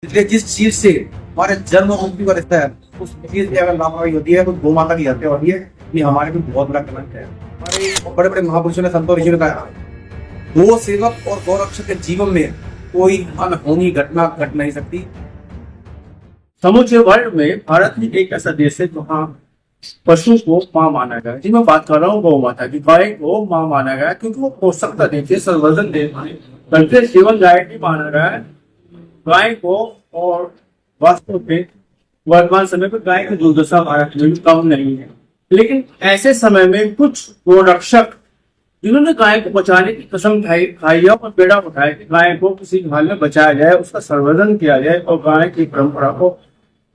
इसलिए जिस चीज से हमारे जन्म और मृत्यु का रिश्ता है, उस चीज की अगर लापरवाही होती है तो गौ माता की हत्या होती है। ये हमारे भी बहुत बड़ा कलंक है। हमारे बड़े बड़े महापुरुषों ने, संतों ऋषियों ने कहा, गो सेवक और गौरक्षक के जीवन में कोई अनहोनी घटना घट नहीं सकती। समूचे वर्ल्ड में भारत ही एक ऐसा देश है जहाँ पशु को माँ माना गया है। जी मैं बात कर रहा हूँ गौ माता की। गाय को माँ माना गया है क्योंकि वो पोषकता देती है, संवर्धन देती है, करते सेवन गाय की माना गया है गाय को। और वास्तव में वर्तमान समय पर गाय की दुर्दशा भारत में कम नहीं है, लेकिन ऐसे समय में कुछ गोरक्षक जिन्होंने गाय को बचाने की कसम खाई है और बेड़ा उठाया कि गाय को किसी हाल में बचाया जाए, उसका संवर्धन किया जाए और गाय की परंपरा को,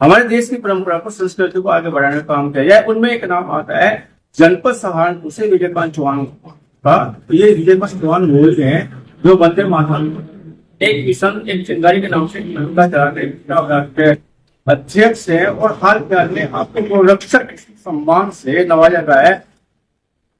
हमारे देश की परंपरा को, संस्कृति को आगे बढ़ाने का काम किया जाए। उनमें एक नाम आता है जनपद सहारनपुर से विजयकांत चौहान का। ये विजयकांत चौहान बोलते हैं जो वंदे मातरम एक मिशन, एक चिंगारी के नाम से चलाते अध्यक्ष है। और हाल फिलहाल में आपको गोरक्षक सम्मान से नवाजा गया है।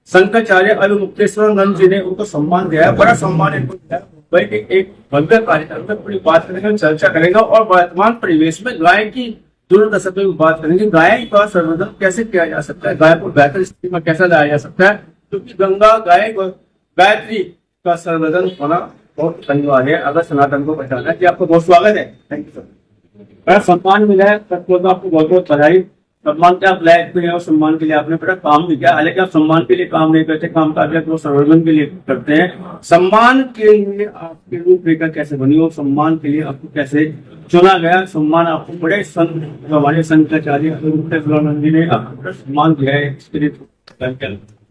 शंकराचार्य अभिमुक्तेश्वर जी ने उनको सम्मान दिया है, बड़ा सम्मान इनको दिया है। मुंबई के एक भव्य कार्यक्रम में पूरी बात करेंगे, चर्चा करेंगे और वर्तमान परिवेश में गाय की दुर्दशा पर बात करेंगे। गाय का संवर्धन कैसे किया जा सकता है, गाय को बेहतर स्थिति में कैसे लाया जा सकता है, क्योंकि गंगा गाय गायत्री का संवर्धन होना बहुत अनिवार्य है अगर सनातन को बचाना है। जी आपको बहुत स्वागत है। Thank you sir. सम्मान मिला है सबको, तो आपको बहुत बहुत बधाई। सम्मान के आप लायक भी हैं और सम्मान के लिए आपने बड़ा काम भी किया। हालांकि आप सम्मान के लिए काम नहीं करते, काम काज वो संवर्धन के लिए करते हैं। सम्मान के लिए आपकी रूपरेखा कैसे बनी और सम्मान के लिए आपको कैसे चुना गया? सम्मान आपको बड़े संत, हमारे शंकराचार्य जी ने आपको सम्मान दिया है, इसके लिए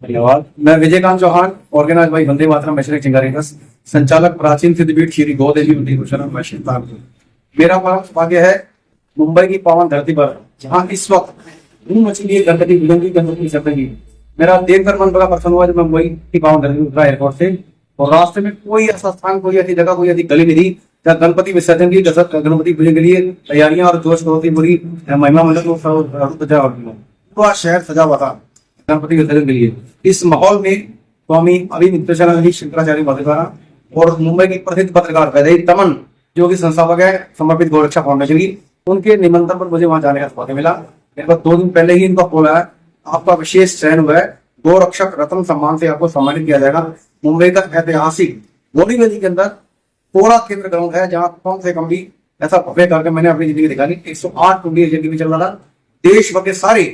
धन्यवाद। मैं Vijaykant Chauhan, organise by Vande Mataram mission Chingari trust, संचालक प्राचीन सिद्धपीठ श्री गौदेवी मंदिर भूषण। मेरा भाग्य है मुंबई की पावन धरती पर, जहाँ इस वक्त धूम मची हुई गणपति की सप्तमी। मेरा देखकर मन बड़ा प्रसन्न हुआ जब मैं मुंबई की पावन धरती उतरा एयरपोर्ट से, और रास्ते में कोई ऐसा स्थान, कोई ऐसी जगह, कोई ऐसी गली नहीं थी जहाँ गणपति विसर्जन की, गणपति पूजन के लिए तैयारियां और जोश होती पूरी महिमा मंडल पूरा शहर सजा हुआ था गणपति विसर्जन के लिए। इस माहौल में स्वामी अभिमुक्तेश्वर शंकराचार्य महाराज द्वारा और मुंबई की प्रसिद्ध पत्रकार वैदेही तमन, जो कि संस्थापक है समर्पित गोरक्षा फाउंडेशन की, उनके निमंत्रण पर मुझे वहां जाने का मौका मिला। मेरे पास 2 दिन पहले ही इनका कॉल आया, आपका विशेष चयन हुआ है, गोरक्षक रत्न सम्मान से आपको सम्मानित किया जाएगा। मुंबई का ऐतिहासिक बोरीवली के अंदर पूरा केंद्र ग्राउंड है, जहां कम से कम भी ऐसा भव्य कार्यक्रम मैंने अपनी जिंदगी देखा नहीं। 108 टूडी एजेंट भी चल रहा था। देश भर के सारे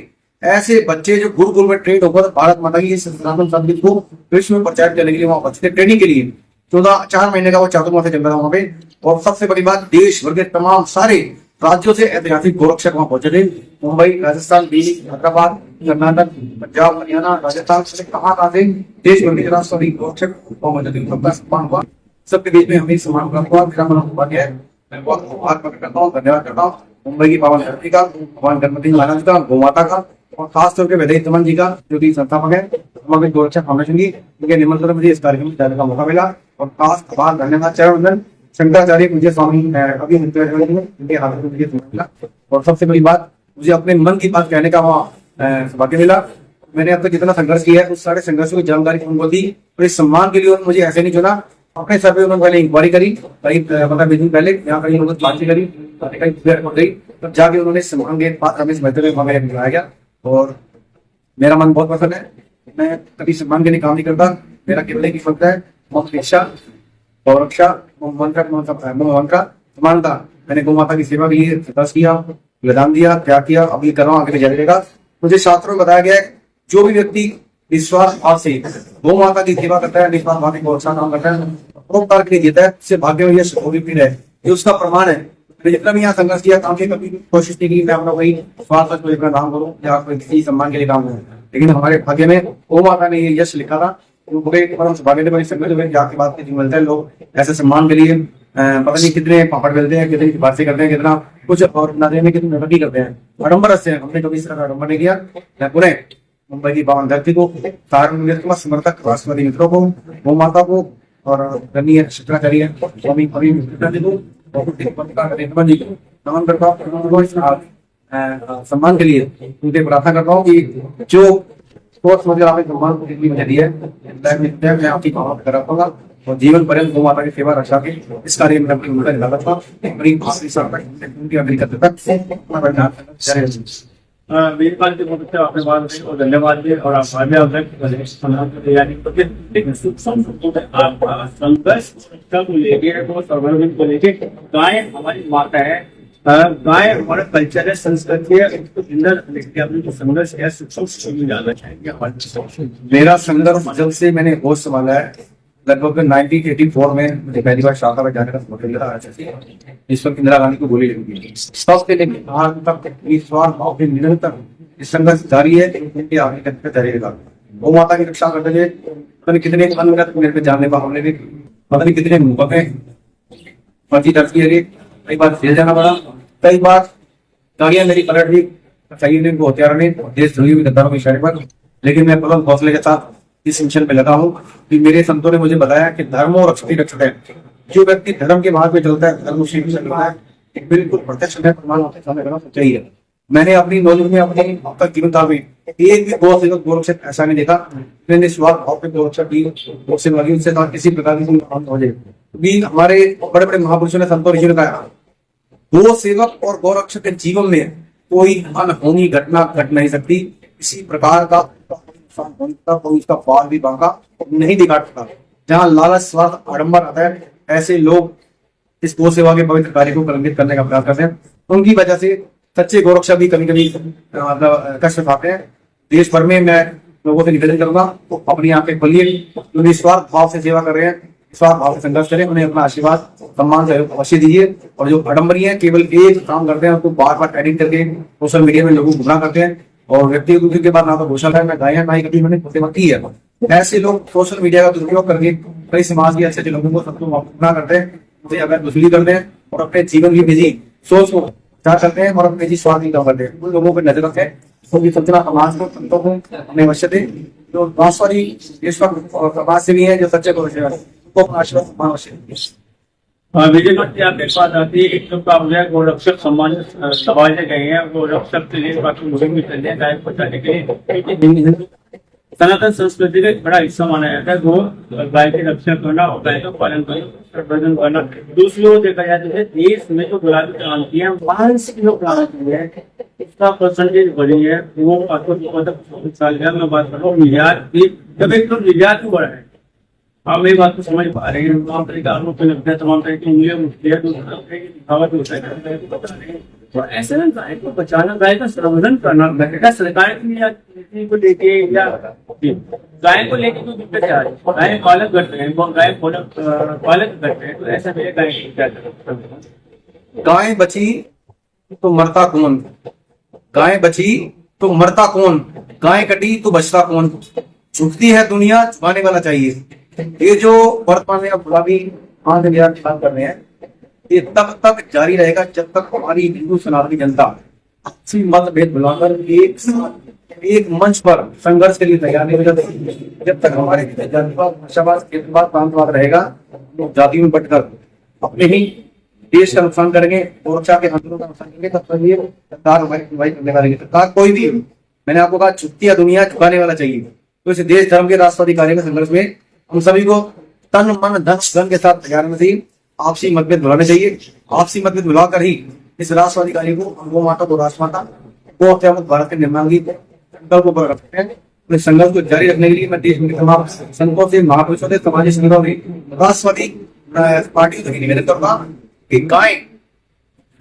ऐसे बच्चे जो गुरुकुल में ट्रेन होकर भारत माता की सनातन संस्कृति को विश्व में प्रचार करने के लिए वहां बच्चे ट्रेनिंग के लिए 4 महीने का वो चातुर्मास चल रहा था वहां पे। और सबसे बड़ी बात, देश भर के तमाम सारे राज्यों से ऐतिहासिक गोरक्षक वहां पहुंचे थे। मुंबई, राजस्थान, दिल्ली, हैदराबाद, कर्नाटक, पंजाब, हरियाणा, राजस्थान से कहां से देश भर के राष्ट्रीय गोरक्षक पहुंचे थे। सबका सम्मान हुआ, सबके बीच में हमें सम्मान प्राप्त हुआ। मेरा मन भाग्य है, मैं बहुत आभार प्रकट करता हूँ, धन्यवाद करता हूँ मुंबई की पावन धरती का, भगवान गणपति महाराज का, गौ माता का, और खासतौर पर वैदेही तमन जी का, जो कि संस्थापक है समर्पित गोरक्षा फाउंडेशन की, उनके निमंत्रण मुझे इस कार्यक्रम में जाने का मौका मिला। और खास आभार, धन्यवाद, चरण वंदन शंकराचार्य मुझे स्वामी अभी उनके हाथ में मुझे मिला। और सबसे बड़ी बात, मुझे अपने मन की बात कहने का वहाँ भाग्य मिला। मैंने अब तक जितना संघर्ष किया है उस सारे संघर्षों की जानकारी उनको दी, और इस सम्मान के लिए उन्होंने मुझे ऐसे नहीं चुना। अपने सर पे उन्होंने पहले इंक्वायरी करी, करीब 15-20 दिन पहले यहाँ कहीं उन्होंने बातचीत करी, गई, तब जाके उन्होंने सम्मान के बाद हमें बुलाया गया। और मेरा मन बहुत पसंद है। मैं कभी सम्मान के लिए काम नहीं करता, मेरा केवल एक ही शब्द है, इच्छा, गौरक्षा, का समानता। मैंने गौ माता की सेवा के लिए संघर्ष किया, बलिदान दिया, त्याग किया, अभी कर रहा हूँ, आगे भी जारी रहेगा। मुझे शास्त्रों में बताया गया है, जो भी व्यक्ति निस्वार्थ भाव से गौ माता की सेवा करता है, निस्वार्थ भाव को अच्छा काम करता है, परोपकार के लिए जीता है, उससे भाग्य में यश है। ये उसका प्रमाण है। मैं जितना भी यहाँ संघर्ष किया, काम की कभी कोशिश नहीं की मैं अपना वही स्वार्थ को लेकर काम करूँ या किसी सम्मान के लिए काम करूँ, लेकिन हमारे भाग्य में गौ माता ने ये यश लिखा था। आपकी बात मिलता है, लोग ऐसे सम्मान के लिए पता नहीं कितने पापड़ बेलते हैं, कितनी बातें करते हैं, कितना कुछ और नारे में कितनी नरकी करते हैं। आडम्बर से हमने कभी इस तरह का आडम्बर नहीं किया। मैं पूरे मुंबई की पावन धरती को, समर्थक राष्ट्रवादी मित्रों को, गौ माता को और शंकराचार्य स्वामी को नमन करता हूँ। सम्मान के लिए उनसे प्रार्थना करता हूँ कि जो सोच समझ आपने सम्मान को जितनी मुझे दी है, मैं आपकी कर रखूंगा। और जीवन पर्यंत गौ माता की सेवा रक्षा के इस कार्य में अपनी भूमिका निभाता था। अपनी आखिरी सांस तक उनकी अग्नि करते तक अपना बलिदान करना जारी रखूंगा। वीरपाल के मुझे आपने बात की और धन्यवाद दिए और आप आगे व्यक्त करें यानी संघर्ष को लेके वो सर्वजन को लेके गाय हमारी माता है, गाय हमारा कल्चर है, संस्कृति है, इसको जिंदा रखने के लिए अपने जो संघर्ष है सूक्ष्म जानना चाहेंगे हमारे। मेरा संघर्ष जब से मैंने होश संभाला है लगभग 1984 में मुझे पहली बार शाखा में जाने का मौका मिला इस वक्त इंदिरा गांधी को गोली लगी। तब से लेकर आज तक निस्वार्थ भाव से निरंतर इस संघर्ष जारी है, इनके आगे तक जारी रहेगा। गौ माता की रक्षा करते हुए पता नहीं कितने अनगत मेरे पे जानने का हमने भी पता नहीं कितने मुकदमे फर्जी दर्ज किए गए, कई बार जेल जाना पड़ा, कई बार गाड़ियां मेरी पलट दी सही ने को हथियारों ने देशद्रोही गद्दारों के इशारे पर। लेकिन मैं पलक हौसले के साथ इस मिशन पे लगा हूँ कि मेरे संतों ने मुझे बताया कि धर्म और रक्षक रक्षक है। जो व्यक्ति धर्म के मार्ग पे चलता है, धर्म उसी से चलता है, एक बिल्कुल प्रत्यक्ष प्रमाण होते सामने करना सच्चाई है। मैंने अपनी नॉलेज में अपने अब तक जीवन काल में एक भी गौ सेवक गौ रक्षक ऐसा नहीं देखा मैंने स्वार्थ भाव पे गौ रक्षक की गौ सेवा की उनसे किसी प्रकार की हो जाए। भी हमारे बड़े बड़े महापुरुषों ने संतों ऋषि ने कहा गौ सेवक और गौ रक्षक के जीवन में कोई अनहोनी घटना घट नहीं सकती। इसी प्रकार का कोई इसका फल भी बांका नहीं दिखा सकता। जहाँ लालच स्वार्थ आडंबर आता है ऐसे लोग इस गौ सेवा के पवित्र कार्य को कलंकित करने का प्रयास करते हैं। उनकी वजह से सच्चे गौरक्षा भी कभी कभी मतलब कष्ट उठाते हैं। देश भर में मैं लोगों से निवेदन करूंगा तो अपनी आंखें खोलिए, जो निस्वार्थ भाव से सेवा कर रहे हैं, निस्वार्थ भाव से संघर्ष करें, उन्हें अपना आशीर्वाद सम्मान सहयोग अवश्य दीजिए। और जो आडंबरी है केवल एक काम करते हैं उसको बार बार एडिट करके सोशल मीडिया में लोगों को गुमराह करते हैं और व्यक्ति दूसरे के बाद ना तो घोषणा है ना गाय है ना ही कभी मैंने सेवा की है। ऐसे लोग सोशल मीडिया का दुरुपयोग करके कई समाज के अच्छे अच्छे लोगों को सबको गुमराह करते हैं, उसे अगर वसूली करते हैं और अपने जीवन की निजी सोच को क्या करते हैं और अपने निजी स्वार्थ नहीं करते हैं। उन लोगों पर नजर रखें, उनकी सूचना समाज को संतों को अपने अवश्य दें। जो वास्तविक इस वक्त समाज से भी है जो सच्चे को आशीर्वाद अवश्य विजय भट्टी आपके पास आती है। एक तो काम है गोरक्षक सम्मानित सवाल गए हैं, गोरक्षक के लिए बाकी मुहिम भी चल रही है गाय पहुंचाने के लिए। सनातन संस्कृति का एक बड़ा हिस्सा माना जाता है गो गाय की रक्षा करना और गाय का पालन करना, संवर्धन करना। दूसरी ओर देखा जाता है देश में जो गुलाबी क्रांति है 5 किलो क्रांति है, इसका परसेंटेज बढ़ी है वो आपको साल में बात कर रहा हूँ निर्यात की। जब एक तो निर्यात भी बढ़ा है, आप मेरी बात को समझ पा रहे हैं। तमाम तरह के आरोप लगता है, तमाम तरह की उंगलियां उठती है, दिखावट होता है। तो ऐसे में गाय को बचाना, गाय का संवर्धन करना क्या सरकार की को लेके या गाय को लेके कोई दिक्कत आ रही है? गाय पालक करते हैं, गाय पालक करते हैं, तो ऐसा मेरे गाय क्या गाय बची तो मरता कौन, गाय बची तो मरता कौन, गाय कटी तो बचता कौन। झुकती है दुनिया, झुकाने वाला चाहिए। ये जो वर्तमान में अब गुलाबी बात कर रहे हैं ये तब तक जारी रहेगा जब तक हमारी हिंदू सनातनी जनता आपसी मतभेद बुलाकर एक मंच पर संघर्ष के लिए तैयार नहीं हो जाती। जब तक हमारे जातिवाद, भाषावाद, क्षेत्रवाद, प्रांतवाद रहेगा लोग जातियों में बटकर अपने ही देश का नुकसान करेंगे, सुरक्षा के आंदोलन का नुकसान करेंगे। तब तक ये सरकार हमारी सुनवाई करने वाली सरकार कोई भी, मैंने आपको कहा झुकती है दुनिया, झुकाने वाला चाहिए। तो इस देश धर्म के राष्ट्रवादी कार्य के संघर्ष में हम सभी को तन मन धन के साथ तैयार रहना चाहिए। आपसी मतभेद भुलाने चाहिए। आपसी मतभेद भुलाकर ही इस राष्ट्रवादी कार्य को गौ माता को राष्ट्रमाता को हत्या भारत के निर्माण की संकल्प को पूरा रखते हैं। तो इस संघर्ष को जारी रखने के लिए मैं देश में तमाम संतों से, महापुरुषों से, समाज संगठनों से, राष्ट्रवादी पार्टी से निवेदन करूंगा कि गाय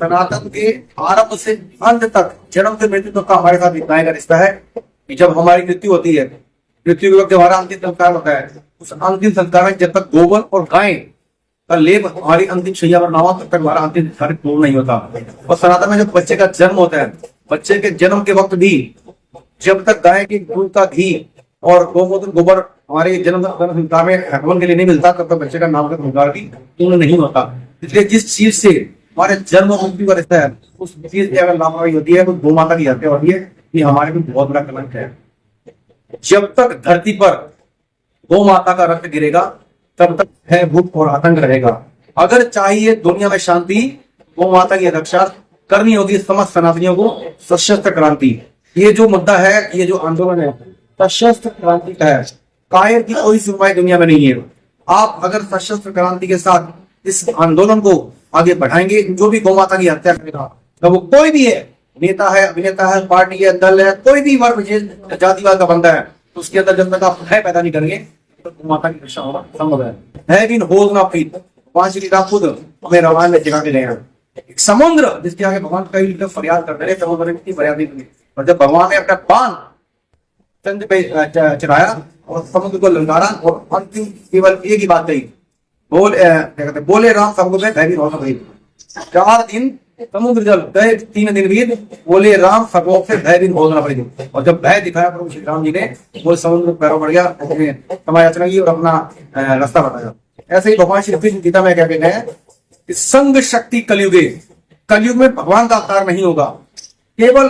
सनातन के आरंभ से अंत तक, जन्म से मृत्यु तक का हमारे साथ गाय का रिश्ता है। कि जब हमारी मृत्यु होती है, मृत्यु के वक्त जब हमारा अंतिम संस्कार होता है, उस अंतिम संस्कार में जब तक गोबर और गाय का लेप हमारी अंतिम शैया पर ना हो तब तक हमारा अंतिम संस्कार पूर्ण नहीं होता। और सनातन में जब बच्चे का जन्म होता है, बच्चे के जन्म के वक्त भी जब तक गाय की दूध का घी और गोमूत्र गोबर हमारे जन्म संस्कार में हवन के लिए नहीं मिलता तब तक बच्चे का नाम का संस्कार भी पूर्ण नहीं होता। इसलिए जिस चीज से हमारे जन्म और मृत्यु का रिश्ता है उस चीज की अगर लापरवाही होती है तो गौ माता की हत्या होती है। ये हमारे भी बहुत बड़ा कलंक है। जब तक धरती पर गौ माता का रक्त गिरेगा तब तक है भूख और आतंक रहेगा। अगर चाहिए दुनिया में शांति, गौ माता की रक्षा करनी होगी समस्त सनातनियों को सशस्त्र क्रांति। ये जो मुद्दा है, ये जो आंदोलन है सशस्त्र क्रांति का है। कायर की कोई सुनवाई दुनिया में नहीं है। आप अगर सशस्त्र क्रांति के साथ इस आंदोलन को आगे बढ़ाएंगे, जो भी गौ माता की हत्या करेगा, तो वो कोई भी है, नेता है, अभिनेता है, पार्टी है, दल है, कोई भी वर्ग विशेष जातिवाद का बंदा है, तो उसके अंदर जब तक आप भय पैदा नहीं करेंगे तो गौ माता की रक्षा होना संभव है बिन होज ना प्रीत। भगवान श्री राम खुद हमें रामायण में जगा के गए हैं। एक समुद्र जिसके आगे भगवान कई लोग फरियाद करते रहे, समुद्र ने कितनी फरियाद की, और जब भगवान ने अपना बाण चंद्र पे चढ़ाया और समुद्र को ललकारा और अंतिम केवल एक ही बात कही, क्या कहते हैं, बोले राम समुद्र में भयभीत होना गई। 4 दिन समुद्र जल गए, 3 दिन बीत, बोले राम सकोप से भयभीत होना पड़ेगी। और जब भय दिखाया प्रभु श्री राम जी ने, वो समुद्र पैरों पड़ गया, समय याचना की और अपना रास्ता बताया। ऐसे ही भगवान श्री कृष्ण गीता में क्या कहते हैं कि संग शक्ति कलयुगे, कलयुग में भगवान का अवतार नहीं होगा, केवल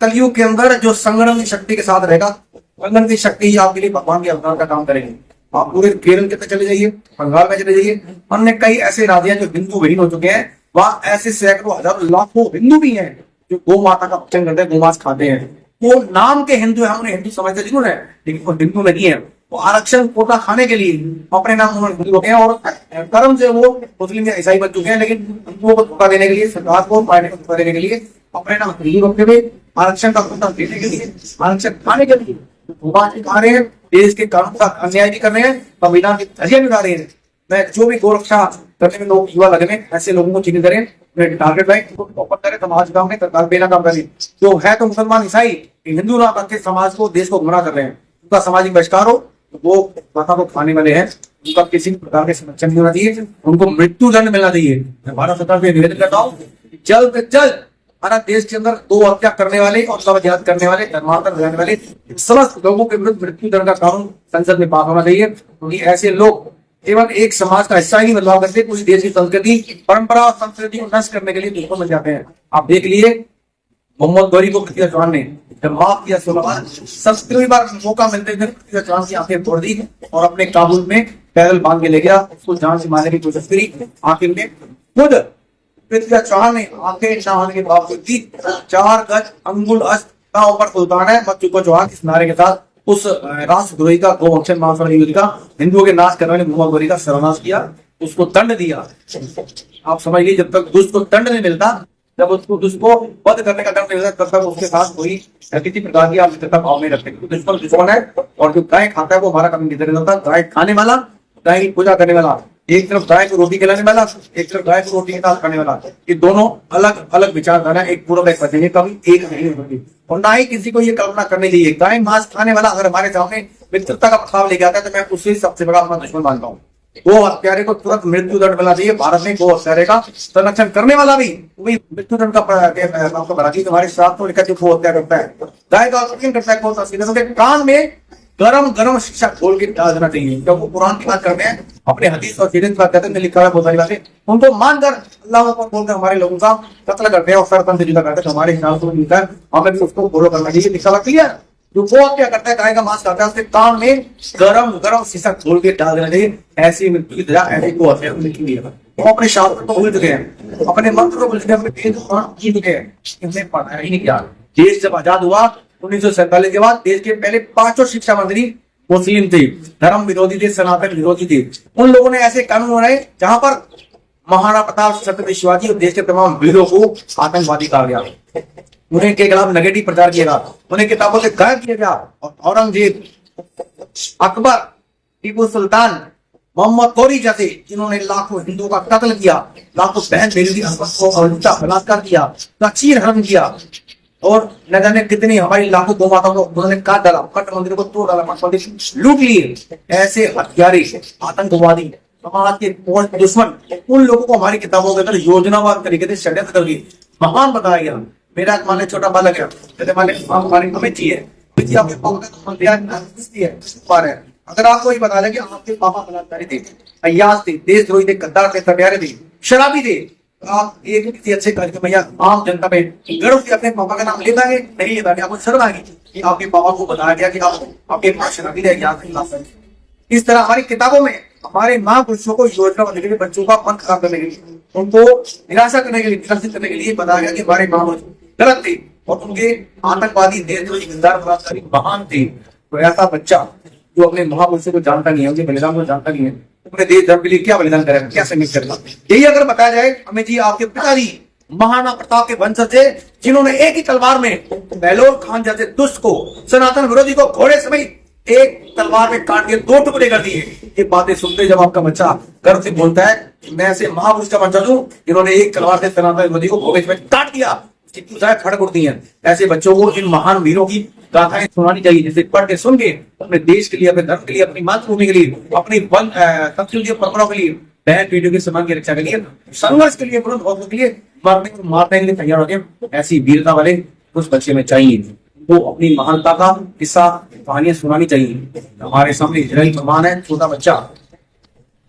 कलयुग के अंदर जो संगठन की शक्ति के साथ रहेगा, संगठन की शक्ति ही आपके लिए भगवान के अवतार का काम करेगी। आप पूरे केरल के अंदर चले जाइए, बंगाल में चले जाइए, अन्य कई ऐसे राज्य जो हिंदू विहीन हो चुके हैं, वहां ऐसे सैकड़ों हजारों लाखों हिंदू भी हैं जो गौ माता का भक्षण करते हैं, गोमांस खाते हैं। वो नाम के हिंदू है, उन्हें हिंदू समझते जरूर है, लेकिन वो हिंदू नहीं है। वो आरक्षण कोटा खाने के लिए अपने नाम उन्होंने हिंदू हैं और कर्म से वो मुस्लिम या ईसाई बन चुके हैं, लेकिन हिंदुओं को धोखा देने के लिए, सरकार को पार्टी को धोखा देने के लिए, अपने नाम हिंदू रखते हुए आरक्षण का कोटा देने के लिए, आरक्षण खाने के लिए गोमांस खा रहे हैं, देश के कानून का अन्याय भी कर रहे हैं, संविधान की धज्जियां भी उड़ा रहे हैं। मैं जो भी गोरक्षा करने में लोग युवा लगे हैं, ऐसे लोगों को चिन्हित करें, उन्हें टारगेट लाइन ओपन करें, समाज काम में सरकार बेना काम करें। जो है तो मुसलमान ईसाई हिंदू नाम रख के समाज को, देश को गुमराह कर रहे हैं, उनका सामाजिक बहिष्कार हो, तो वो माता को खाने वाले हैं, उनका किसी भी प्रकार के संरक्षण नहीं होना चाहिए, उनको मृत्यु दंड मिलना चाहिए। मैं भारत सरकार से निवेदन करता हूँ जल्द से जल्द हमारा देश के अंदर दो हत्या करने वाले और कब्जात करने वाले, धर्मांतर करने वाले समस्त लोगों के विरुद्ध मृत्यु दंड का कानून संसद में पास होना चाहिए, क्योंकि ऐसे लोग केवल एक समाज का हिस्सा ही नहीं बदलाव करते, पूरी देश की संस्कृति, परंपरा और संस्कृति को नष्ट करने के लिए दुश्मन बन जाते हैं। आप देख लिए मोहम्मद गौरी को पृथ्वी चौहान ने जब माफ किया 16 बार, 17वीं बार मौका मिलते थे पृथ्वी चौहान की आंखें तोड़ दी और अपने काबुल में पैदल बांध के ले गया, उसको जान से मारने की कोशिश करी। आखिर में खुद पृथ्वी चौहान ने आंखें चाहने के बावजूद भी 4 गज अंगुल अस्त का ऊपर सुल्तान है मत चुको चौहान इस नारे के साथ उस राष्ट्रद्रोही का, गोवंशन मांसवादी युद्ध का, हिंदुओं के नाश करने वाले मोहम्मद गौरी का सर्वनाश किया, उसको दंड दिया। आप समझिए जब तक दुष्ट को दंड नहीं मिलता, जब उसको दुष्ट को वध करने का दंड नहीं मिलता, तब तक उसके साथ कोई किसी प्रकार की आप मित्रता भाव नहीं रखते। दुश्मन दुश्मन है और जो गाय खाता है वो हमारा कभी नहीं करता। गाय खाने वाला, गाय की पूजा करने वाला, एक तरफ गाय को रोटी खिलाने वाला, एक तरफ गाय को रोटी के साथ खाने वाला, ये दोनों अलग अलग विचारधारा, एक पूर्व एक पश्चिम, कभी एक नहीं होती। और ना ही किसी को ये कल्पना करनी चाहिए गाय मांस खाने वाला अगर हमारे सामने मित्रता का प्रभाव लेके आता है तो मैं उसे सबसे बड़ा अपना दुश्मन मानता हूँ। गो हत्यारे को तुरंत मृत्यु दंड मिलना चाहिए। भारत में गो हत्यारे का संरक्षण करने वाला भी मृत्यु दंड का बना चाहिए। तुम्हारे श्राप को लेकर जो गो हत्या करता है, गाय का संरक्षण करता है, उनके कान में गरम गरम शिक्षा खोल के डाल देना चाहिए। जब वो कुरान की बात करते हैं, अपने हदीस और सीरत की बात करते हैं, लिखा है बहुत सारी बातें, उनको मानकर अल्लाह को बोलकर हमारे लोगों का कत्ल करते हैं और सरपंच से जुदा करते हैं। हमारे हिसाब से मिलता है, हमें भी उसको फॉलो करना चाहिए। लिखा हुआ क्लियर, जो वो क्या करता है, गाय का मांस खाता है, उसके कान में गरम गरम शीशा खोल के डाल देना चाहिए। ऐसी मृत्यु की दया ऐसी को लिखी हुई है। वो अपने शास्त्र को भूल चुके हैं, अपने मंत्र को भूल चुके हैं, अपने वेद को भूल चुके हैं, इनसे पढ़ा ही नहीं किया। देश जब आजाद हुआ 1947 के बाद, देश के पहले 5 शिक्षा मंत्री मुस्लिम थे, धर्म विरोधी थे, सनातन विरोधी थे। उन लोगों ने ऐसे कानून बनाए जहां पर महाराणा प्रताप, छत्रपति शिवाजी और देश के तमाम वीरों को आतंकवादी कहा गया, उन्हें के खिलाफ नेगेटिव प्रचार किया गया, उन्हें किताबों से गायब किया गया। और औरंगजेब, अकबर, टीपू सुल्तान, मोहम्मद गौरी जैसे जिन्होंने लाखों हिंदुओं का कत्ल किया, लाखों बहन बेटी को बलात्कार किया, चीर हरण किया और न जाने कितनी हमारी लाखों गौ माताओं को उन्होंने काट डाला, मठ मंदिर को तोड़ डाला, मठ मंदिर लूट लिए। ऐसे हत्यारे, आतंकवादी, समाज के दुश्मन, उन लोगों को हमारी किताबों के अंदर योजनावार तरीके से षड्यंत्र करके महान बताया गया। मेरा मान छोटा बालक है, हमारी अमित है, अगर आपको ये बता दें कि आपके पापा बलात्कारी थे, अय्याश थे, देशद्रोही थे, गद्दार थे, सत्यारे थे, शराबी थे, आप एक किसी अच्छे कार्यक्रम भैया आम जनता पे गर्व से अपने पापा का नाम ले पाएंगे? नहीं ले पाएंगे। आपको शर्म आएगी कि आपके पापा को बताया गया कि आप आपके पास शराबी थे, इस तरह हमारी किताबों में हमारे महापुरुषों को योजना बनाने के लिए, बच्चों का मन खराब करने के लिए, उनको निराशा करने के लिए, निराशित करने के लिए बताया गया कि हमारे महापुरुष गलत थे और उनके आतंकवादी, देशद्रोही, गद्दार, बलात्कारी महान थे। तो ऐसा बच्चा जो अपने महापुरुषों को जानता नहीं है, उनके बलिदान को जानता नहीं है, अपने देश धर्म के लिए क्या बलिदान करेगा, क्या संघर्ष करेगा। यही अगर बताया जाए हमें जी, आपके पिताजी महाराणा प्रताप के वंशज थे, जिन्होंने एक ही तलवार में बेलोर खान जैसे दुष्ट को, सनातन विरोधी को घोड़े समेत एक तलवार में काट के 2 टुकड़े कर दिए। ये बातें सुनते जब आपका बच्चा गर्व से बोलता है कि मैं ऐसे महापुरुष का वंशज हूं, जिन्होंने एक तलवार से सनातन विरोधी को घोड़े समेत काट दिया, फड़क उठती है। ऐसे बच्चों को इन महान वीरों की गाथाएं सुनानी चाहिए, जिसे पढ़ के सुन के अपने देश के लिए, अपने धर्म के लिए, अपनी मातृभूमि के लिए, अपनी संस्कृति और परंपराओं के लिए, बहन पीढ़ियों के सम्मान की रक्षा के लिए, संघर्ष के लिए, बुलंद हौसलों के लिए, मारने के लिए तैयार होते, ऐसी वीरता वाले उस बच्चे में चाहिए। वो अपनी महानता का किस्सा कहानियां सुनानी चाहिए। हमारे सामने इजराइल मेहमान है, छोटा बच्चा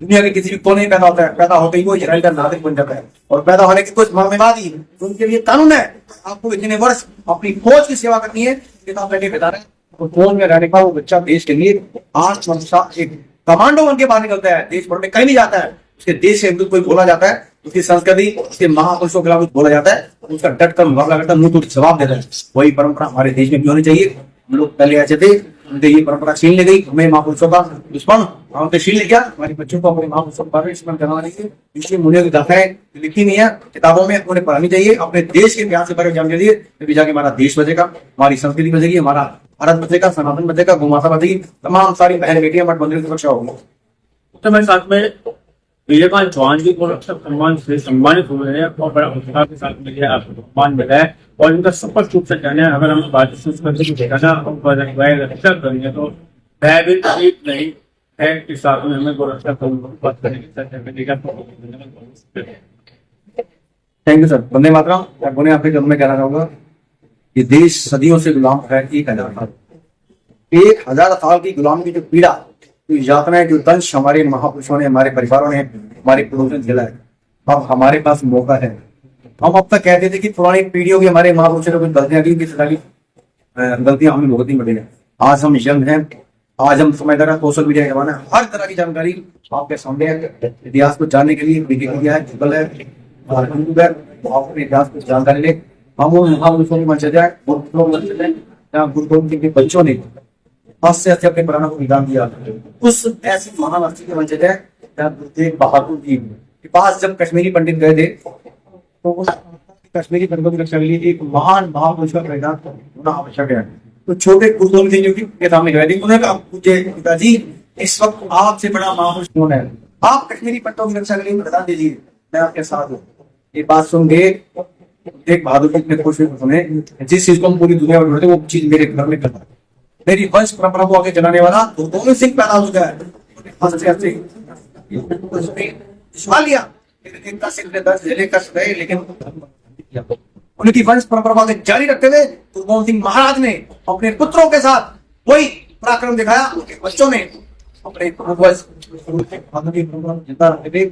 दुनिया के किसी भी कोने में पैदा होता है, पैदा होते ही वो इजराइल का नागरिक बन जाता है, और पैदा होने के कुछ माह में बाद ही उनके लिए कानून है, आपको इतने वर्ष अपनी फौज की सेवा करनी है। किताब लगे बता रहे हैं, तो फौज में रहने का वो बच्चा देश के लिए 8 वर्ष का एक कमांडो बन के बाहर निकलता है, देश भर में कहीं नहीं जाता है, उसके देश के विरुद्ध कोई बोला जाता है, उसकी संस्कृति, उसके महापुरुषों के खिलाफ बोला जाता है, उसका डट कर मुकाबला करता है, मुंह तोड़ जवाब देता है। वही परंपरा हमारे देश में भी होनी चाहिए। हम लोग पहले ऐसे थे, उनसे ये परंपरा छीन ले गई, हमें महापुरुषों का दुश्मन हमसे छीन ले गया। हमारे बच्चों को अपने महापुरुषों के बारे में स्मरण करना चाहिए। इसलिए मुनियों की गाथाएं लिखी नहीं है किताबों में, उन्हें पढ़ानी चाहिए। अपने देश के इतिहास के बारे में जानने के लिए तभी जाके हमारा देश बचेगा, हमारी संस्कृति बचेगी, हमारा भारत बचेगा, सनातन बचेगा, गोमाता बचेगी, तमाम सारी बहन बेटियां मठ मंदिर की सुरक्षा होगी। तो मेरे साथ में विवेकानंद चौहान जी को सम्मान से सम्मानित हुए हैं और बड़ा उत्साह के साथ मिले, आपको सम्मान मिला है। और इनका स्पष्ट रूप से कहना है, अगर हम भारतीय संस्कृति को देखना रक्षा करेंगे तो भयभीत एक नहीं है कि साथ में हमें रक्षा thank you sir. Vande Mataram. मैं आपके जन्म में कहना चाहूंगा, ये देश सदियों से गुलाम है। 1000 साल की गुलामी की जो पीड़ा, जो यातना है, जो दंश हमारे महापुरुषों ने, हमारे परिवारों ने, हमारे पूर्वजों ने झेला है, अब हमारे पास मौका है। हम अब तक कहते थे कि पुरानी पीढ़ियों के हमारे महापुरुषों ने कुछ गलतियां की, गलतियां हमें भुगतनी पड़ेगी। आज हम यंग हैं, आज हम समझदार हैं, सोशल मीडिया का जमाना है, हर तरह की जानकारी आपके सामने है। इतिहास को जानने के लिए विकिपीडिया है, गूगल है, और यूट्यूब है, आप अपने इतिहास को जानकारी ले। हम उन महापुरुषों की वंशज हैं, जहाँ गुरु गोविंद सिंह के बच्चों ने से अपने प्राणों को बलिदान दिया, उस ऐसी महान हस्ती के वंशज है। गुरु तेग बहादुर जी के पास जब कश्मीरी पंडित गए थे, तो उस कश्मीरी पंडितों की रक्षा के लिए एक महान महापुरुष का बलिदान होना आवश्यक है। तो छोटे गुरु गोविंद सिंह जी के सामने गए थे, उन्होंने कहा, मुझे पिताजी इस वक्त आपसे बड़ा महापुरुष कौन है, आप कश्मीरी पंडितों की रक्षा के लिए बलिदान दीजिए, मैं आपके साथ हूँ। ये बात सुन के तेग बहादुर जी ने खुश हुए, जिस चीज को हम पूरी दुनिया में वो चीज मेरे घर में करता, मेरी वंश परंपरा को आगे चलाने वाला गुरु गोविंद सिंह पैदा हो गया है। लेकिन उनकी वंश परंपरा को आगे जारी रखते हुए गुरु गोविंद सिंह महाराज ने अपने पुत्रों के साथ वही पराक्रम दिखाया। उनके बच्चों ने अपने पूर्वज जिंदा रखते थे,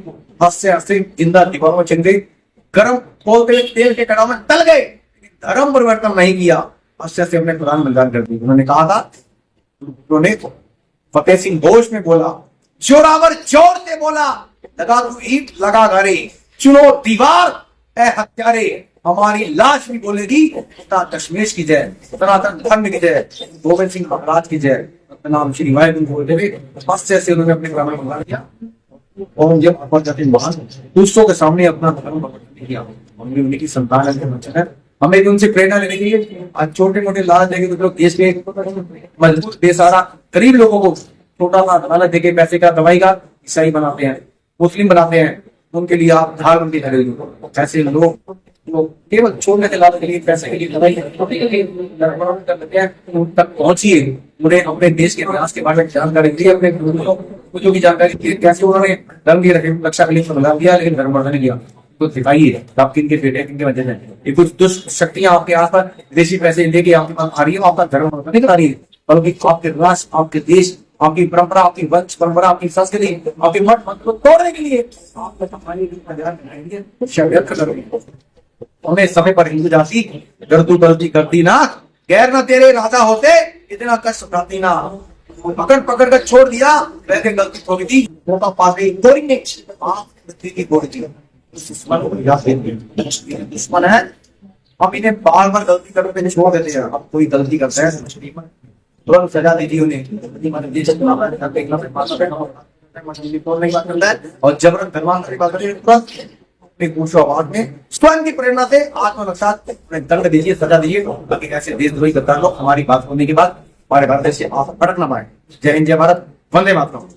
हंसते हंसते जिंदा दीवारों में चिन गए, गर्म खोलते हुए तेल के कड़ाह में तल गए, धर्म परिवर्तन नहीं किया, अच्छे से अपने प्रधान बलिदान कर दी। उन्होंने कहा था, उन्होंने फतेह सिंह घोष में बोला, जोरावर जोर से बोला, लगा तू ईंट लगा घरे, चुनो दीवार ए हत्यारे, हमारी लाश भी बोलेगी दशमेश की जय, सनातन धर्म की जय, गोविंद सिंह महाराज की जय। नाम श्री वाहिगुरु बोलते हुए अच्छे से उन्होंने अपने प्राण बलिदान किया, और जब अपन जाति महान दूसरों के सामने अपना धर्म प्रकट किया। हमने उन्हीं संतान है, हमें भी उनसे प्रेरणा लेने के लिए आज छोटे मोटे लालच देके तो लोग देश के मजबूत बेसहारा गरीब लोगों को छोटा सा लालच देके पैसे का, दवाई का ईसाई बनाते हैं, मुस्लिम बनाते हैं, उनके लिए आप धार बनती खरीदो। ऐसे लोग केवल छोड़ने के लालच के लिए, पैसे के लिए दवाई कर लेते हैं। उन तक पहुंचिए, उन्हें अपने देश के इतिहास के बारे में जानकारी दी, अपने पूर्वजों की जानकारी दी, कैसे उन्होंने धर्म की रक्षा के लिए बलिदान दिया, लेकिन धर्म वर्धन नहीं दिया। तो दिखाइए आप किनके बेटे किनके वजह से ये कुछ दुष्ट शक्तियां आपके आसपास विदेशी पैसे लेके आपके पास आ रही है, आपका धर्म नहीं करा रही है, बल्कि आपके राष्ट्र, आपके देश, आपकी परंपरा, आपकी वंश परंपरा, आपकी संस्कृति, आपके मठ मंत्र को तोड़ने के लिए उन्हें समय पर हिंदू जाति अगर तू गलती करती ना, गैर ना तेरे राजा होते, इतना कष्ट उठाती ना, पकड़ पकड़ कर छोड़ दिया, वैसे गलती थोड़ी थी, दुश्मन है। हम इन्हें बार बार गलती करके छोड़ देते हैं। अब कोई गलती करता है तुरंत सजा देती उन्हें, नहीं बात करता है और जबरन धर्मांतर की बात करते हैं तुरंत अपनी पूछो आवाज में स्वयं की प्रेरणा से आत्मरक्षा दंड दीजिए, सजा दीजिए ताकि ऐसे देशद्रोही गद्दार लोग हमारी बात होने के बाद हमारे भारत देश से आप भटक न पाए। जय हिंद, जय भारत, वंदे मातरम।